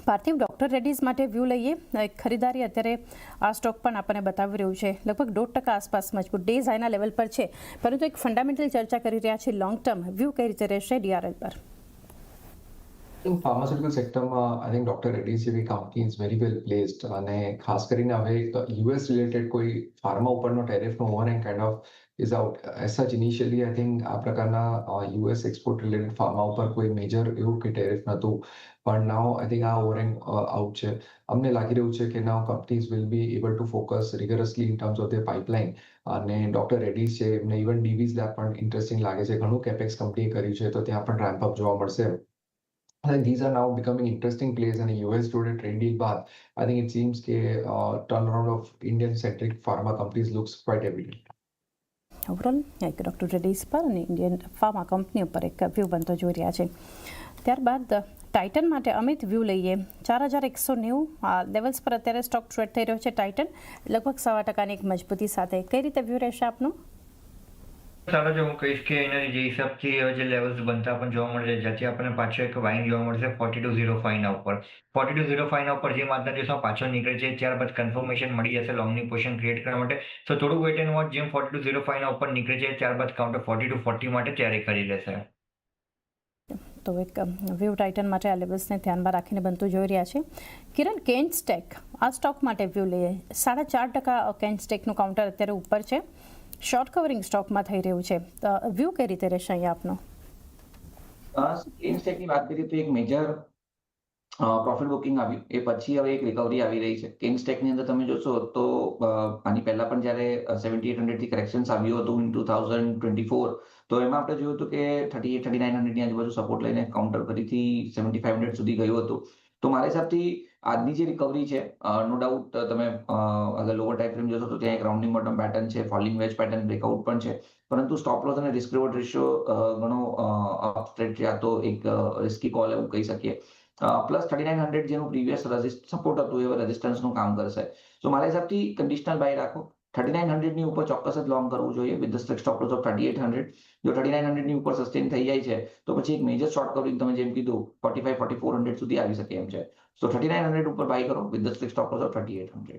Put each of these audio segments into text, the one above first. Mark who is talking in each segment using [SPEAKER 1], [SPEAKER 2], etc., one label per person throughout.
[SPEAKER 1] પાર્થિવ, ડોક્ટર રેડ્ડીઝ માટે વ્યૂ લઈએ. ખરીદારી અત્યારે આ સ્ટોક પણ આપણને બતાવી રહ્યું છે, લગભગ 1.5% આસપાસ મજબૂત ડેઝ હાઈના લેવલ પર છે, પરંતુ એક ફંડામેન્ટલ ચર્ચા કરી રહ્યા છે લોંગ ટર્મ વ્યૂ કઈ રીતે રહેશે ડીઆરએલ પર.
[SPEAKER 2] ફાર્માસ્યુટિકલ સેક્ટરમાં આઈ થિંક ડોક્ટર રેડ્ડીઝ જેવી company is very well placed, અને ખાસ કરીને હવે યુએસ રિલેટેડ કોઈ ફાર્મા ઉપરનો ટેરિફનો overhang kind of is out. As such initially I think આ પ્રકારના યુએસ એક્સપોર્ટ રિલેટેડ ફાર્મા ઉપર કોઈ મેજર એવું કે ટેરિફ નહોતું, પણ નાઉ આઈ થિંક આ ઓવરહેંગ આઉટ છે. અમને લાગી રહ્યું છે કે now companies will be able to focus rigorously in terms of the pipeline. અને ડોક્ટર રેડ્ડીઝ છે એમને ઇવન ડીવીઝ લેબ પણ ઇન્ટરેસ્ટિંગ લાગે છે. ઘણું કેપેક્સ કંપનીએ કર્યું છે, તો ત્યાં પણ રેમ્પ અપ જોવા મળશે. I think these are now becoming interesting plays, and a US today trade deal baad, I think it seems that turnaround of Indian-centric pharma companies looks quite evident.
[SPEAKER 1] Overall એક doctor Reddy's પર અને Indian pharma કંપનીઓ પર એક view બનતો જોઈ રહ્યા છે. ત્યારબાદ ટાઇટન માટે અમિત વ્યૂ લઈએ. 4190 લેવલ્સ પર અત્યારે સ્ટોક ટ્રેડ થઈ રહ્યો છે. ટાઇટન લગભગ 1.25% એક મજબૂતી સાથે કઈ રીતે વ્યૂ રહેશે આપનું?
[SPEAKER 3] સારો જો હું કહીશ કે એના જે હિસાબથી જે લેવલ્સ બનતા પણ જોવા મળે છે, જ્યાંથી આપણને પાછો એક વાઇન જોવા મળશે 4205 ના ઉપર. 4205 ના ઉપર જે આજના દિવસમાં પાછો નીકળે છે, ત્યારબાદ કન્ફર્મેશન મળી જશે લોંગની પોઝિશન ક્રિએટ કરવા માટે. તો થોડુંક વેટ એન્ડ વોચ, જેમ 4205 ના ઉપર નીકળે છે, ત્યારબાદ કાઉન્ટર 4240 માટે તૈયારી કરી લેશે.
[SPEAKER 1] તો એક વ્યૂ ટાઇટન માટે આ લેવલ્સને ધ્યાનમાં રાખીને બનતું જોઈ રહ્યા છે. કિરણ, કેન્સ્ટેક આ સ્ટોક માટે વ્યૂ લઈએ. 4.5% કેન્સ્ટેકનું કાઉન્ટર અત્યારે ઉપર છે. શોર્ટ કવરિંગ સ્ટોકમાં થઈ રહ્યું છે. વ્યૂ કઈ રીતે રહેશે અહીંયા આપનો?
[SPEAKER 4] કેન્સ્ટેકની વાત કરીએ તો એક મેજર પ્રોફિટ બુકિંગ આવ્યું, એ પછી હવે એક રિકવરી આવી રહી છે. કેન્સ્ટેકની અંદર તમે જોશો તો આની પહેલા પણ જ્યારે 7800 થી કરેક્શન્સ આવ્યું હતું ઇન 2024, તો એમાં આપણે જોયું હતું કે 3800-3900 ની આજુબાજુ સપોર્ટ લઈને કાઉન્ટર ફરીથી 7500 સુધી ગયું હતું. તો મારા હિસાબથી આજની જે રિકવરી છે, નો ડાઉટ તમે અગર લોઅર ટાઈમ ફ્રેમ જોશો તો ત્યાં એક રાઉન્ડિંગ બોટમ પેટર્ન છે, ફોલિંગ વેજ પેટર્ન બ્રેકઆઉટ પણ છે, પરંતુ સ્ટોપ લોસ અને રિસ્ક રિવોર્ડ રેશિયો ઘણો અપસ્ટ્રેટ છે. આ તો એક રિસ્કી કોલ એવું કહી શકીએ. પ્લસ 3900 જેનું પ્રીવિયસ સપોર્ટ હતું એ રેઝિસ્ટન્સનું કામ કરશે. તો મારા હિસાબથી કન્ડિશનલ બાય રાખો. 3900 ની ઉપર ચોક્કસ જ લોંગ કરવું જોઈએ with the strict stop loss of 3800. જો 3900 ની ઉપર સસ્ટેન થઈ જાય છે તો પછી એક મેજર શોર્ટ કવરિંગ તમે જેમ કીધું 45-4400 સુધી આવી શકે એમ છે. તો 3900 ઉપર બાય કરો with the strict stop loss of 3800.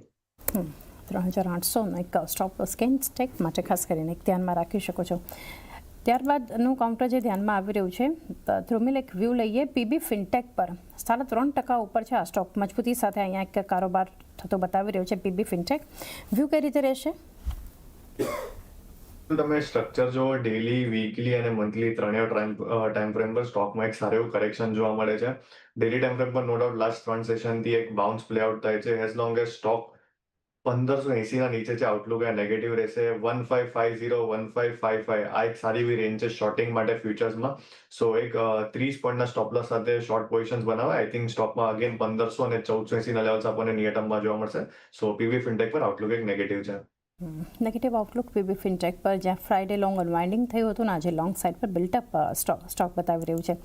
[SPEAKER 1] 3800 એક સ્ટોપ લોસ કેન્સ્ટેક માટે ખાસ કરીને એક ધ્યાનમાં રાખી શકો છો. ત્યારબાદનું કાઉન્ટર જે ધ્યાનમાં આવી રહ્યું છે, ધ્રુમિલ એક વ્યૂ લઈએ. પીબી ફિનટેક પર 3.5% ઉપર છે આ સ્ટોક, મજબૂતી સાથે અહીંયા એક કારોબાર થતો બતાવી રહ્યો છે પીબી ફિનટેક. વ્યૂ કઈ રીતે રહેશે?
[SPEAKER 5] તમે સ્ટ્રક્ચર જો ડેલી, વીકલી અને મંથલી ત્રણેય ટાઈમ ફ્રેમ પર સ્ટોકમાં એક સારું એવું કરેક્શન જોવા મળે છે. ડેલી ટાઈમ ફ્રેમ પર નો ડાઉટ લાસ્ટ 3 સેશનથી એક બાઉન્સ પ્લે આઉટ થાય છે. એઝ લોંગ એઝ સ્ટોક 1580 ના નીચે છે, આઉટલુક એ નેગેટિવ રહેશે. 1550-1555 આ એક સારી એવી રેન્જ છે શોર્ટિંગ માટે ફ્યુચર્સમાં. સો એક 30 પોઈન્ટના સ્ટોપ લોસ સાથે શોર્ટ પોઝિશન્સ બનાવે. આઈ થિંક સ્ટોકમાં અગેન 1500 અને 1480 ના લેવલ્સ આપણને નિયર ટર્મમાં જોવા મળશે. સો પીવી ફિનટેક પર આઉટલુક એક નેગેટિવ છે.
[SPEAKER 1] નેગેટિવ આઉટલુક પીબી ફિનટેક પર, જ્યાં ફ્રાઇડે લોંગ અનવાઇન્ડિંગ થયું હતું ને આજે લોંગ સાઇડ પર બિલ્ટઅપ સ્ટોક બતાવી રહ્યું છે.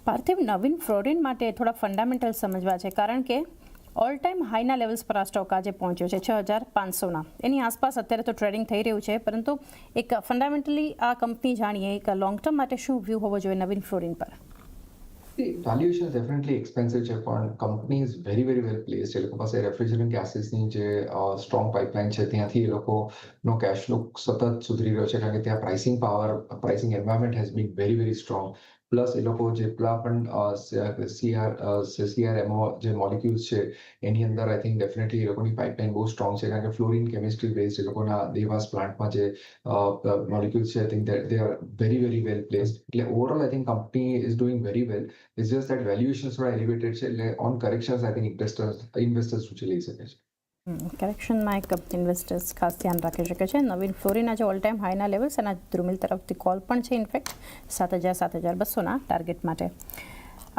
[SPEAKER 1] પાર્થિવ, નવીન ફ્લોરિન માટે થોડા ફંડામેન્ટલ સમજવા છે, કારણ કે ઓલ ટાઈમ હાઈના લેવલ્સ પર આ સ્ટોક આજે પહોંચ્યો છે 6500ના. એની આસપાસ અત્યારે તો ટ્રેડિંગ થઈ રહ્યું છે, પરંતુ એક ફંડામેન્ટલી આ કંપની જાણીએ એક લોંગ ટર્મ માટે શું વ્યૂ હોવો જોઈએ નવીન ફ્લોરિન પર?
[SPEAKER 2] Valuation definitely expensive છે, પણ company is very well placed. એ લોકો પાસે રેફ્રિજરન્ટ ગેસીસની જે સ્ટ્રોંગ પાઇપલાઇન છે, ત્યાંથી એ લોકોનો કેશ લુક સતત સુધરી રહ્યો છે, કારણ કે ત્યાં pricing environment has been very strong. Plus એ લોકો જેટલા પણ CRMO જે મોલિક્યુલ્સ છે એની અંદર આઈ થિંક ડેફિનેટલી એ લોકોની પાઇપલાઇન બહુ સ્ટ્રોંગ છે, કારણ કે ફ્લોરિન કેમિસ્ટ્રી બેઝડ એ લોકોના દેવાસ પ્લાન્ટમાં જે મોલિક્યુલ્સ છે, I think they are very well placed. એટલે overall I think company is doing very well. It's just that valuations થોડા એલિવેટેડ છે, એટલે on corrections I think investors ઊંચી લઈ શકે છે.
[SPEAKER 1] કરેક્શનમાં એક ઇન્વેસ્ટર્સ ખાસ ધ્યાન રાખી શકે છે. નવીન ફ્લોરિનના જે ઓલ ટાઈમ હાઈના લેવલ્સ અને ધ્રુમિલ તરફથી કોલ પણ છે ઇનફેક્ટ 7200-7200ના ટાર્ગેટ માટે.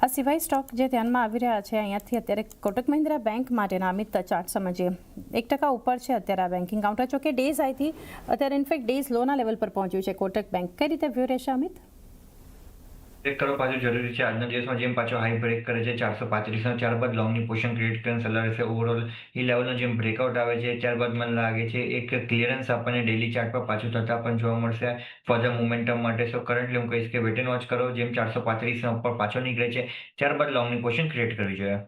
[SPEAKER 1] આ સિવાય સ્ટોક જે ધ્યાનમાં આવી રહ્યા છે અહીંયાથી અત્યારે કોટક મહિન્દ્રા બેંક માટેના અમિત ચાર્ટ સમજીએ. 1% ઉપર છે અત્યારે આ બેન્કિંગ કાઉન્ટર, જો કે ડેઝ હાઈથી અત્યારે ઇનફેક્ટ ડેઝ લોના લેવલ પર પહોંચ્યું છે કોટક બેંક. કઈ રીતે વ્યૂ રહેશે અમિત?
[SPEAKER 3] બ્રેક કરવો પાછું જરૂરી છે. આજના દિવસમાં જેમ પાછો હાઈ બ્રેક કરે છે 435 ના, ત્યારબાદ લોંગની પોઝિશન ક્રિએટ કરીને સલાહ રહેશે. ઓવરઓલ એ લેવલનો જેમ બ્રેકઆઉટ આવે છે, ત્યારબાદ મને લાગે છે એક ક્લિયરન્સ આપણને ડેલી ચાર્ટ પર પાછું થતા પણ જોવા મળશે ફર્ધર મોમેન્ટમ માટે. સો કરન્ટલી હું કહીશ કે વેટ એન્ડ વોચ કરો. જેમ 435 ના ઉપર પાછો નીકળે છે, ત્યારબાદ લોંગની પોઝિશન ક્રિએટ કરવી જોઈએ.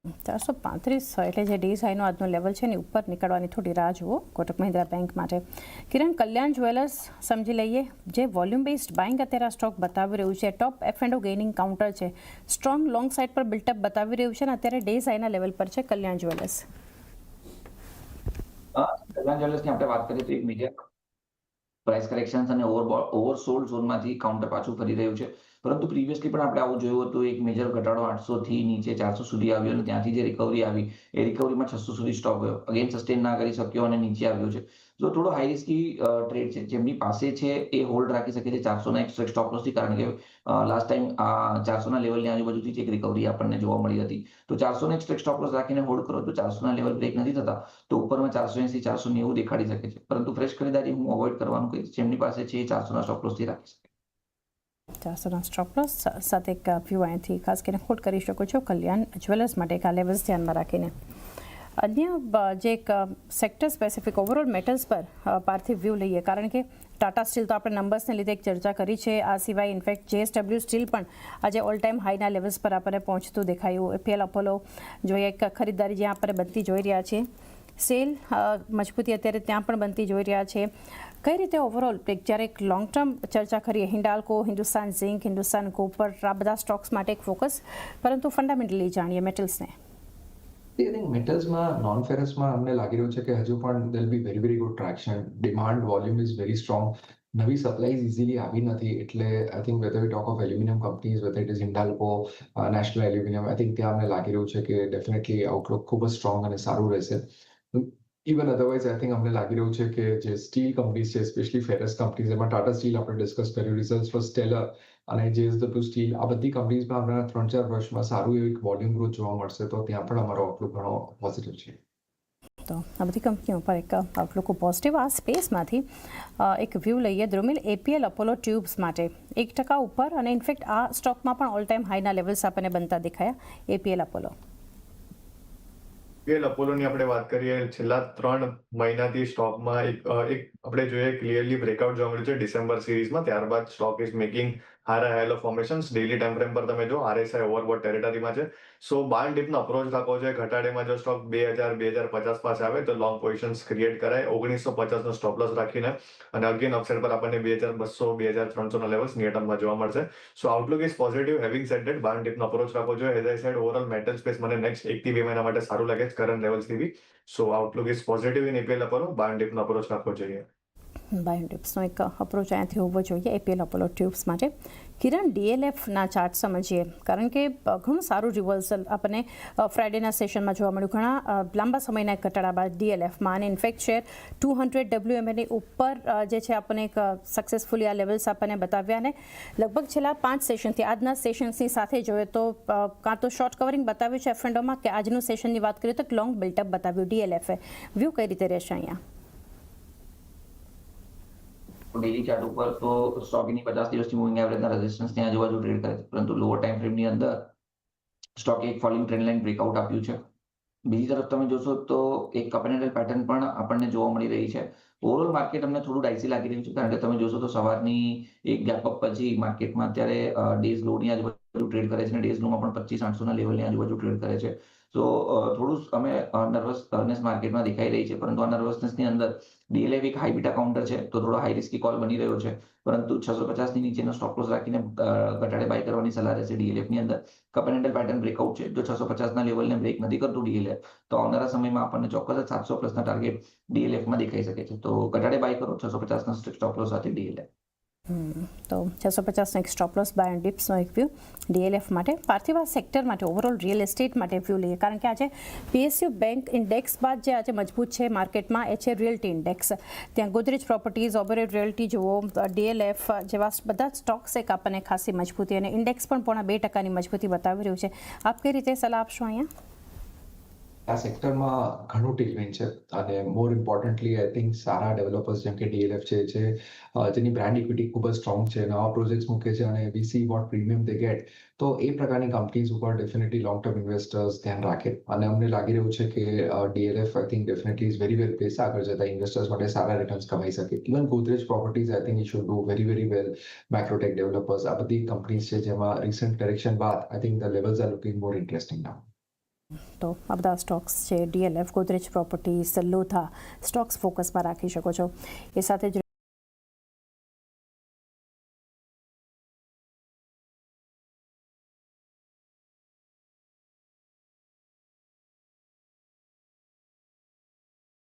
[SPEAKER 1] 435 એટલે જે ડીઝ હાઈનો આજનો લેવલ છે એની ઉપર નીકળવાની થોડી રાહ જુઓ કોટક મહિન્દ્રા બેંક માટે. કિરણ, કલ્યાણ જ્વેલર્સ સમજી લઈએ, જે વોલ્યુમ બેઝડ બાઇંગ અત્યારે આ સ્ટોક બતાવી રહ્યું છે, ટોપ F&O ગેઇનિંગ કાઉન્ટર છે, સ્ટ્રોંગ લોંગ સાઇડ પર બિલ્ટઅપ બતાવી રહ્યું છે અને અત્યારે ડેઝ હાઈના લેવલ પર છે કલ્યાણ જ્વેલર્સ.
[SPEAKER 4] કલ્યાણ જ્વેલર્સની આપણે વાત કરીએ તો એક મેજર પ્રાઇસ કરેક્શન્સ અને ઓવરસોલ્ડ ઝોનમાંથી કાઉન્ટર પાછું ફરી રહ્યું છે. પરંતુ પ્રીવિયસલી પણ આપણે આવું જોયું હતું, એક મેજર ઘટાડો 800 થી નીચે 400 સુધી આવ્યો અને ત્યાંથી જે રિકવરી આવી એ રિકવરીમાં 600 સુધી સ્ટોપ ગયો, અગેન સસ્ટેન ના કરી શક્યો અને નીચે આવ્યો છે. તો થોડો હાઈ રિસ્કી ટ્રેડ છે. જેમની પાસે છે એ હોલ્ડ રાખી શકે છે 400 ના એક સ્ટોપ લોસથી, કારણ કે લાસ્ટ ટાઈમ 400 ના લેવલની આજુબાજુથી જ એક રિકવરી આપણને જોવા મળી હતી. તો 400 ના એક સ્ટોપ લોસ રાખીને હોલ્ડ કરો તો 400 ના લેવલ બ્રેક નથી થતા તો ઉપરમાં 480 490 દેખાડી શકે છે. પરંતુ ફ્રેશ ખરીદારી હું અવોઇડ કરવાનું કહીશ. જેમની પાસે છે એ 400 ના સ્ટોપ લોસથી રાખી શકે.
[SPEAKER 1] 400ના સ્ટોપ લોસ સાથે એક વ્યૂ અહીંથી ખાસ કરીને હોલ્ડ કરી શકો છો કલ્યાણ જ્વેલર્સ માટે એક આ લેવલ્સ ધ્યાનમાં રાખીને. અન્ય જે એક સેક્ટર સ્પેસિફિક ઓવરઓલ મેટલ્સ પર પાર્થિવ વ્યૂ લઈએ, કારણ કે ટાટા સ્ટીલ તો આપણે નંબર્સને લીધે એક ચર્ચા કરી છે, આ સિવાય ઇનફેક્ટ JSW સ્ટીલ પણ આજે ઓલ ટાઈમ હાઈના લેવલ્સ પર આપણને પહોંચતું દેખાયું. APL અપોલો જોઈએ એક ખરીદદારી જ્યાં આપણે બનતી જોઈ રહ્યા છીએ, સેલ મજબૂતી અત્યારે ત્યાં પણ બનતી જોઈ રહ્યા છે. કઈ રીતે ઓવરઓલ જ્યારે એક લોંગ ટર્મ ચર્ચા કરીએ, હિન્ડાલ્કો, હિન્દુસ્તાન ઝિંક, હિન્દુસ્તાન કોપર, આ બધા સ્ટોક્સ માટે એક ફોકસ, પરંતુ ફંડામેન્ટલી જાણીએ મેટલ્સને.
[SPEAKER 2] I think metals-માં, non-ferrous-માં અમને લાગી રહ્યું છે કે હજુ પણ there will be very very good traction. Demand volume is very strong. નવી સપ્લાઈઝ ઇઝીલી આવી નથી, એટલે I think whether we talk of aluminium companies, whether it is Hindalco, National Aluminium, I think ત્યાં અમને લાગી રહ્યું છે કે ડેફિનેટલી આઉટલુક ખૂબ જ સ્ટ્રોંગ અને સારું રહેશે. ઇવન અધરવાઇઝ આઈ થિંક અમને લાગી રહ્યું છે કે જે સ્ટીલ કંપનીઝ છે, સ્પેશિયલી ફેરસ કંપનીઝ, એમાં ટાટા સ્ટીલ આપણે ડિસ્કસ કર્યું, રિઝલ્ટ ફોર સ્ટેલર અને JSW સ્ટીલ, આ બધી કંપનીઝમાં આવનારા 3-4 વર્ષમાં સારું એવું એક વોલ્યુમ ગ્રોથ જોવા મળશે, તો ત્યાં પણ અમારો આઉટલુક ઘણો પોઝિટિવ છે.
[SPEAKER 1] તો આ બધી કંપનીઓ પર એક આઉટલુક પોઝિટિવ. આ સ્પેસમાંથી એક વ્યૂ લઈએ દ્રુમિલ, APL અપોલો ટ્યુબ્સ માટે 1% ઉપર અને ઇનફેક્ટ આ સ્ટોકમાં પણ ઓલ ટાઈમ હાઈના લેવલ્સ આપણને બનતા દેખાયા. APL અપોલો
[SPEAKER 5] અપોલોની આપણે વાત કરીએ, છેલ્લા 3 મહિનાથી સ્ટોકમાં એક આપણે જોઈએ ક્લિયરલી બ્રેકઆઉટ જોવા મળ્યું છે ડિસેમ્બર સિરીઝમાં. ત્યારબાદ stock is making higher high formations. Daily time frame પર તમે જો RSI ઓવરબોટ ટેરિટરીમાં છે. સો બાય ડીપનો અપ્રોચ રાખવો છે. ઘટાડેમાં જો સ્ટોક 2000-2050 પાસે આવે તો લોંગ પોઝિશન્સ ક્રિએટ કરાય 1950 નો સ્ટોપ લોસ રાખીને, અને અગેન અપસાઇડ પર આપણને 2200-2300 ના લેવલ્સ નિયર ટર્મમાં જોવા મળશે. So outlook is positive. Having said that buy ડીપનો અપ્રોચ રાખવો જોઈએ. As I said, overall metal space મને નેક્સ્ટ 1 થી 2 મહિના માટે સારું લાગે છે કરંટ લેવલ્સથી બી. So outlook is positive in APL Apollo. Buy ડીપનો અપ્રોચ રાખવો જોઈએ.
[SPEAKER 1] બાય ટિપ્સનો એક અપ્રોચ અહીંયાથી હોવો જોઈએ APL અપોલો ટ્યુબ્સ માટે. કિરણ, DLFના ચાર્ટ સમજીએ, કારણ કે ઘણું સારું રિવર્સલ આપણને ફ્રાઇડેના સેશનમાં જોવા મળ્યું. ઘણા લાંબા સમયના ઘટાડા બાદ DLFમાં, અને ઇનફેક્ટ શેર 200 WMA ઉપર જે છે આપણને એક સક્સેસફુલી આ લેવલ્સ આપણને બતાવ્યા, અને લગભગ છેલ્લા 5 સેશનથી આજના સેશન્સની સાથે જોઈએ તો કાં તો શોર્ટ કવરિંગ બતાવ્યું છે F&Oમાં, કે આજનું સેશનની વાત કરીએ તો લોંગ બિલ્ટઅપ બતાવ્યું DLFએ. વ્યૂ કઈ રીતે રહેશે અહીંયા?
[SPEAKER 4] ડેલી ચાર્ટ ઉપર તો સ્ટોકની 50 દિવસની મૂવિંગ એવરેજના રેઝિસ્ટન્સની આજુબાજુ ટ્રેડ કરે છે, પરંતુ લોઅર ટાઈમ ફ્રેમની અંદર સ્ટોકે એક ફોલિંગ ટ્રેન્ડ લાઇન બ્રેકઆઉટ આપ્યું છે. બીજી તરફ તમે જોશો તો એક કપ એન્ડ હેન્ડલ પેટર્ન પણ આપણને જોવા મળી રહી છે. ઓવરઓલ માર્કેટ અમને થોડું ડાઇસી લાગી રહ્યું છે, કારણ કે તમે જોશો તો સવારની એક ગેપ અપ પછી માર્કેટમાં અત્યારે ડેઝ લોની આજુબાજુ ટ્રેડ કરે છે અને ડેઝ લોમાં પણ 2500 ના લેવલની આજુબાજુ ટ્રેડ કરે છે. તો થોડું અમે નર્વસનેસ માર્કેટમાં દેખાઈ રહી છે, પરંતુ આ નર્વસનેસની અંદર DLF એક હાઈ બીટા કાઉન્ટર છે, તો થોડો હાઈ રિસ્કી કોલ બની રહ્યો છે. પરંતુ 650 ની નીચેનો સ્ટોપ લોસ રાખીને ઘટાડે બાય કરવાની સલાહ રહેશે. DLF ની અંદર cup and handle pattern breakout છે. જો 650 ના લેવલને બ્રેક નથી કરતું DLF, તો આવનારા સમયમાં આપણને ચોક્કસ 700 પ્લસના ટાર્ગેટ DLF માં દેખાઈ શકે છે. તો ઘટાડે બાય કરો 650 ના સ્ટોપ લોસ સાથે DLF.
[SPEAKER 1] તો 650નો એક સ્ટોપ લોસ બાય ડિપ્સનો એક વ્યૂ DLF માટે. પાર્થિવ સેક્ટર માટે ઓવરઓલ રિયલ એસ્ટેટ માટે વ્યૂ લઈએ, કારણ કે આજે PSU બેંક ઇન્ડેક્સ બાદ જે આજે મજબૂત છે માર્કેટમાં એ છે રિયલ્ટી ઇન્ડેક્સ. ત્યાં ગોદરેજ પ્રોપર્ટીઝ, ઓબેરોય રિયલ્ટી જુઓ, DLF જેવા બધા સ્ટોક્સ એક આપણને ખાસી મજબૂતી, અને ઇન્ડેક્સ પણ 2.5% મજબૂતી બતાવી રહ્યું છે. આપ કઈ રીતે સલાહ આપશો અહીંયા?
[SPEAKER 2] આ સેક્ટરમાં ઘણું ટેલવિન્ડ છે, અને મોર ઇમ્પોર્ટન્ટલી આઈ થિંક સારા ડેવલપર્સ જેમ કે DLF છે, જેની બ્રાન્ડ ઇક્વિટી ખૂબ જ સ્ટ્રોંગ છે, નવા પ્રોજેક્ટ્સ મૂકે છે અને we see what premium they get, તો એ પ્રકારની કંપનીઝ ઉપર ડેફિનેટલી લોંગ ટર્મ ઇન્વેસ્ટર્સ ધ્યાન રાખે. અને અમને લાગી રહ્યું છે કે DLF I think definitely is very well place આગળ જતા ઇન્વેસ્ટર્સ માટે સારા રિટર્ન્સ કમાઈ શકે. Even Godrej properties I think it should do very very well. Macrotech developers, આ બધી કંપનીઝ છે જેમાં રિસન્ટ કરેક્શન બાદ I think the levels are looking more interesting now.
[SPEAKER 1] તો આ બધા સ્ટોક્સ છે, DLF, Godrej properties, Lodha stocks ફોકસમાં રાખી શકો છો. એ સાથે જ